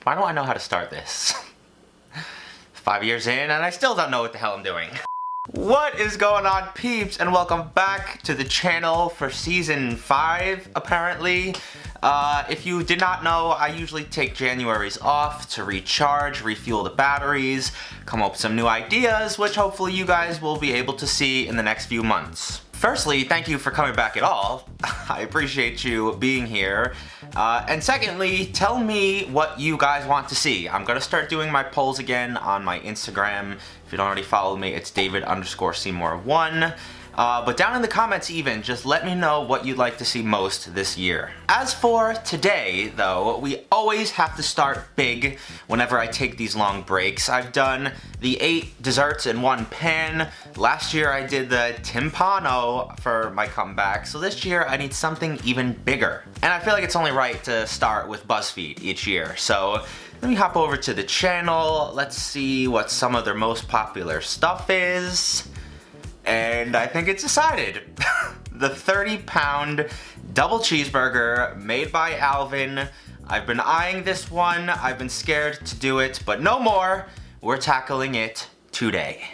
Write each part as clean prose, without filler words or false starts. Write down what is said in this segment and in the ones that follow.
Why don't I know how to start this? 5 years in and I still don't know what the hell I'm doing. What is going on, peeps, and welcome back to the channel for season 5, apparently. If you did not know, I usually take January's off to recharge, refuel the batteries, come up with some new ideas, which hopefully you guys will be able to see in the next few months. Firstly, thank you for coming back at all. I appreciate you being here. And secondly, tell me what you guys want to see. I'm gonna start doing my polls again on my Instagram. If you don't already follow me, it's David_Seymour1. But down in the comments even, just let me know what you'd like to see most this year. As for today, though, we always have to start big whenever I take these long breaks. I've done the 8 desserts in one pan. Last year I did the timpano for my comeback, so this year I need something even bigger. And I feel like it's only right to start with Buzzfeed each year, so let me hop over to the channel. Let's see what some of their most popular stuff is. And I think it's decided. The 30-pound double cheeseburger made by Alvin. I've been eyeing this one. I've been scared to do it, but no more. We're tackling it today.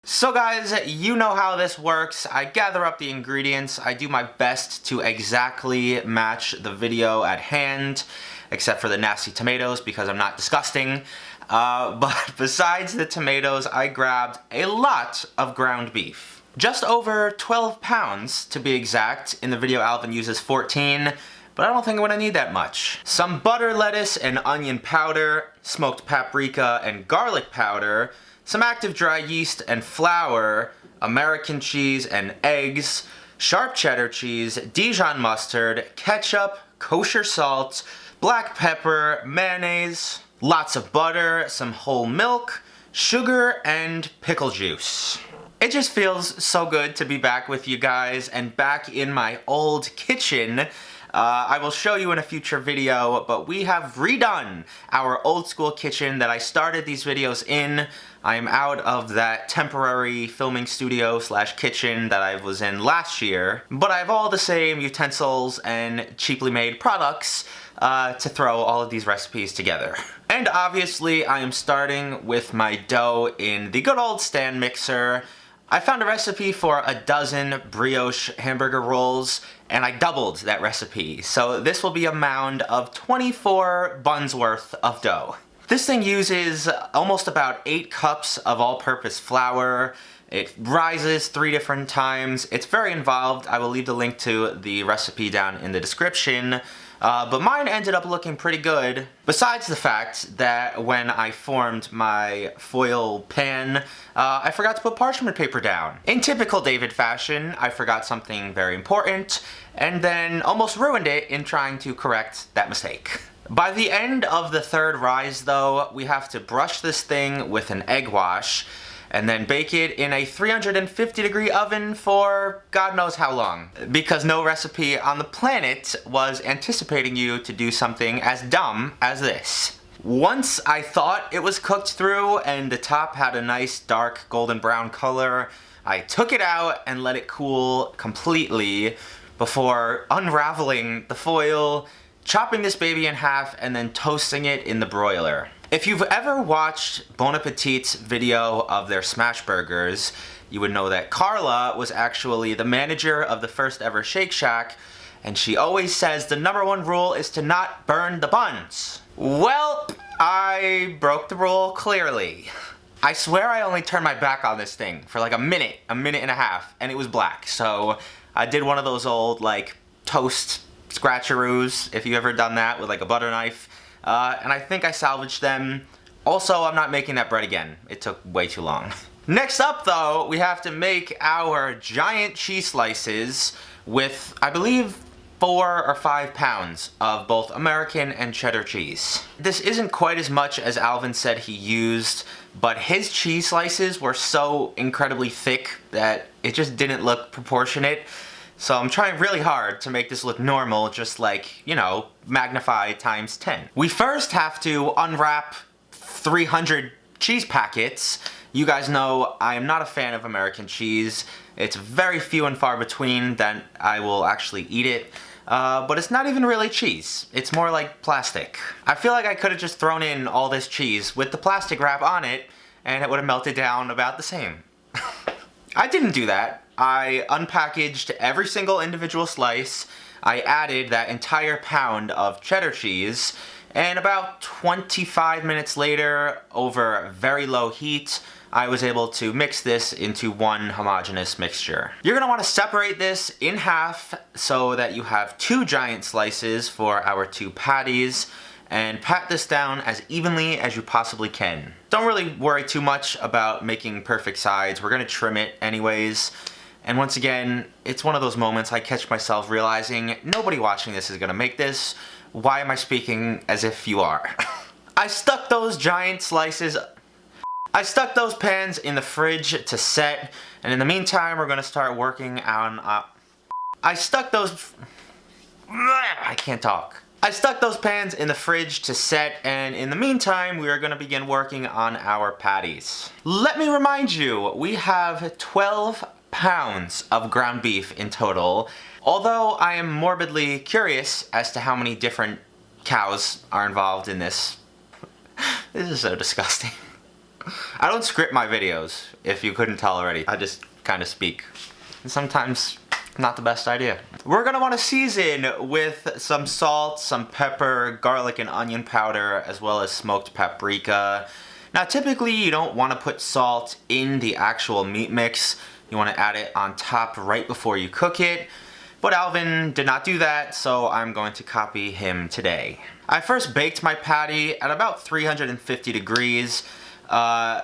So guys, you know how this works. I gather up the ingredients. I do my best to exactly match the video at hand, except for the nasty tomatoes because I'm not disgusting. But besides the tomatoes, I grabbed a lot of ground beef. Just over 12 pounds to be exact. In the video, Alvin uses 14, but I don't think I'm gonna need that much. Some butter, lettuce, and onion powder, smoked paprika and garlic powder, some active dry yeast and flour, American cheese and eggs, sharp cheddar cheese, Dijon mustard, ketchup, kosher salt, black pepper, mayonnaise, lots of butter, some whole milk, sugar, and pickle juice. It just feels so good to be back with you guys and back in my old kitchen. I will show you in a future video, but we have redone our old school kitchen that I started these videos in. I am out of that temporary filming studio / kitchen that I was in last year, but I have all the same utensils and cheaply made products to throw all of these recipes together. And obviously I am starting with my dough in the good old stand mixer. I found a recipe for a dozen brioche hamburger rolls and I doubled that recipe. So this will be a mound of 24 buns worth of dough. This thing uses almost about 8 cups of all-purpose flour. It rises 3 different times. It's very involved. I will leave the link to the recipe down in the description. But mine ended up looking pretty good, besides the fact that when I formed my foil pan, I forgot to put parchment paper down. In typical David fashion, I forgot something very important, and then almost ruined it in trying to correct that mistake. By the end of the 3rd rise, though, we have to brush this thing with an egg wash, and then bake it in a 350-degree oven for God knows how long. Because no recipe on the planet was anticipating you to do something as dumb as this. Once I thought it was cooked through and the top had a nice dark golden brown color, I took it out and let it cool completely before unraveling the foil, chopping this baby in half, and then toasting it in the broiler. If you've ever watched Bon Appetit's video of their smash burgers, you would know that Carla was actually the manager of the first ever Shake Shack, and she always says the #1 rule is to not burn the buns. Well, I broke the rule clearly. I swear I only turned my back on this thing for like a minute and a half, and it was black. So I did one of those old like toast scratcheroos, if you've ever done that with like a butter knife. And I think I salvaged them. Also, I'm not making that bread again. It took way too long. Next up though, we have to make our giant cheese slices with, I believe, 4 or 5 pounds of both American and cheddar cheese. This isn't quite as much as Alvin said he used, but his cheese slices were so incredibly thick that it just didn't look proportionate. So I'm trying really hard to make this look normal, just like, you know, magnify times 10. We first have to unwrap 300 cheese packets. You guys know I am not a fan of American cheese. It's very few and far between that I will actually eat it. but it's not even really cheese. It's more like plastic. I feel like I could have just thrown in all this cheese with the plastic wrap on it, and it would have melted down about the same. I didn't do that. I unpackaged every single individual slice. I added that entire pound of cheddar cheese, and about 25 minutes later, over very low heat, I was able to mix this into one homogeneous mixture. You're gonna wanna separate this in half so that you have 2 giant slices for our 2 patties, and pat this down as evenly as you possibly can. Don't really worry too much about making perfect sides. We're gonna trim it anyways. And once again, it's one of those moments I catch myself realizing nobody watching this is gonna make this. Why am I speaking as if you are? I stuck those pans in the fridge to set, and in the meantime, we're gonna start working on, I stuck those pans in the fridge to set, and in the meantime, we are gonna begin working on our patties. Let me remind you, we have 12 pounds of ground beef in total, although I am morbidly curious as to how many different cows are involved in this. This is so disgusting. I don't script my videos, if you couldn't tell already. I just kind of speak. And sometimes, not the best idea. We're gonna wanna season with some salt, some pepper, garlic and onion powder, as well as smoked paprika. Now typically you don't wanna put salt in the actual meat mix. You wanna add it on top right before you cook it. But Alvin did not do that, so I'm going to copy him today. I first baked my patty at about 350 degrees,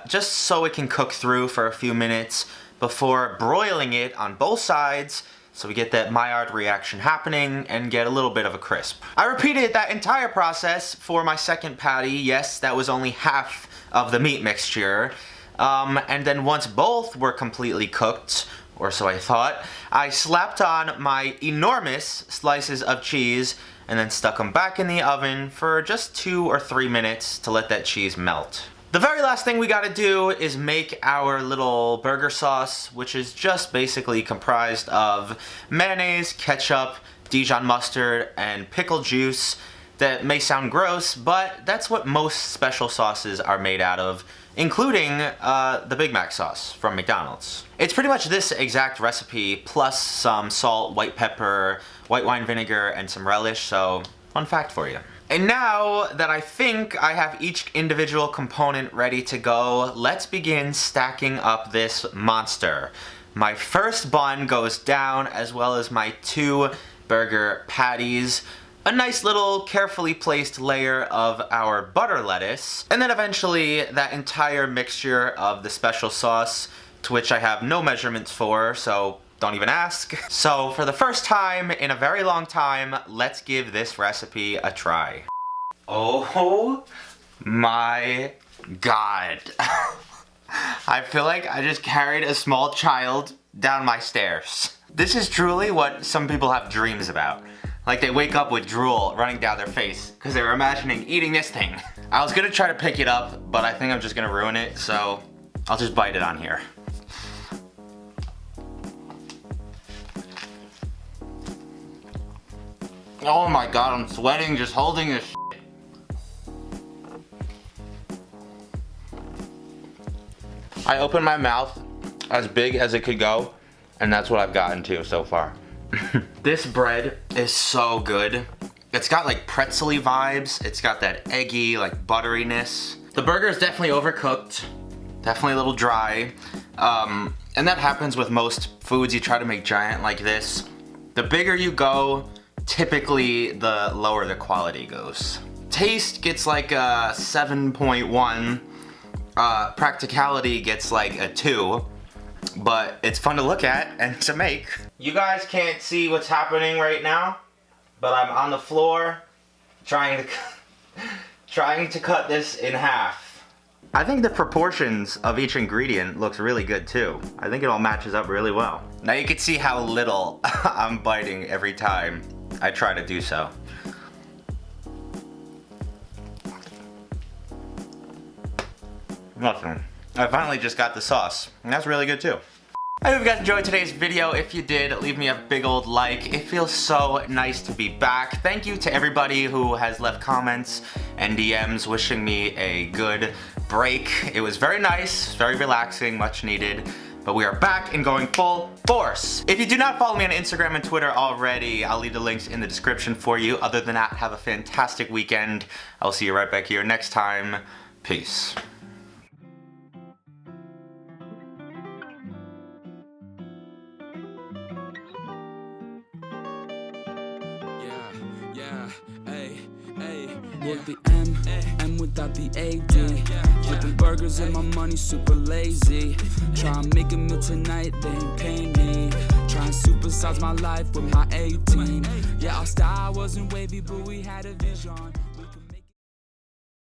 just so it can cook through for a few minutes before broiling it on both sides so we get that Maillard reaction happening and get a little bit of a crisp. I repeated that entire process for my second patty. Yes, that was only half of the meat mixture. And then once both were completely cooked, or so I thought, I slapped on my enormous slices of cheese and then stuck them back in the oven for just 2 or 3 minutes to let that cheese melt. The very last thing we gotta do is make our little burger sauce, which is just basically comprised of mayonnaise, ketchup, Dijon mustard, and pickle juice. That may sound gross, but that's what most special sauces are made out of, including the Big Mac sauce from McDonald's. It's pretty much this exact recipe, plus some salt, white pepper, white wine vinegar, and some relish, so fun fact for you. And now that I think I have each individual component ready to go, let's begin stacking up this monster. My first bun goes down, as well as my 2 burger patties. A nice little carefully placed layer of our butter lettuce, and then eventually that entire mixture of the special sauce, to which I have no measurements for, so don't even ask. So for the first time in a very long time, let's give this recipe a try. Oh my god. I feel like I just carried a small child down my stairs. This is truly what some people have dreams about. Like they wake up with drool running down their face because they were imagining eating this thing. I was gonna try to pick it up, but I think I'm just gonna ruin it, so I'll just bite it on here. Oh my god, I'm sweating just holding this shit. I opened my mouth as big as it could go, and that's what I've gotten to so far. This bread is so good. It's got like pretzel-y vibes. It's got that eggy, like butteriness. The burger is definitely overcooked. Definitely a little dry. And that happens with most foods you try to make giant like this. The bigger you go, typically the lower the quality goes. Taste gets like a 7.1. Practicality gets like a 2. But it's fun to look at and to make. You guys can't see what's happening right now, but I'm on the floor trying to cut this in half. I think the proportions of each ingredient looks really good too. I think it all matches up really well. Now you can see how little I'm biting every time I try to do so. Nothing. I finally just got the sauce, and that's really good too. I hope you guys enjoyed today's video. If you did, leave me a big old like. It feels so nice to be back. Thank you to everybody who has left comments and DMs wishing me a good break. It was very nice, very relaxing, much needed. But we are back and going full force. If you do not follow me on Instagram and Twitter already, I'll leave the links in the description for you. Other than that, have a fantastic weekend. I'll see you right back here next time. Peace. With the M without the AD. Flipping burgers and my money super lazy. Try and make a meal tonight, they ain't paying me. Try and supersize my life with my 18. Yeah, our style wasn't wavy, but we had a vision.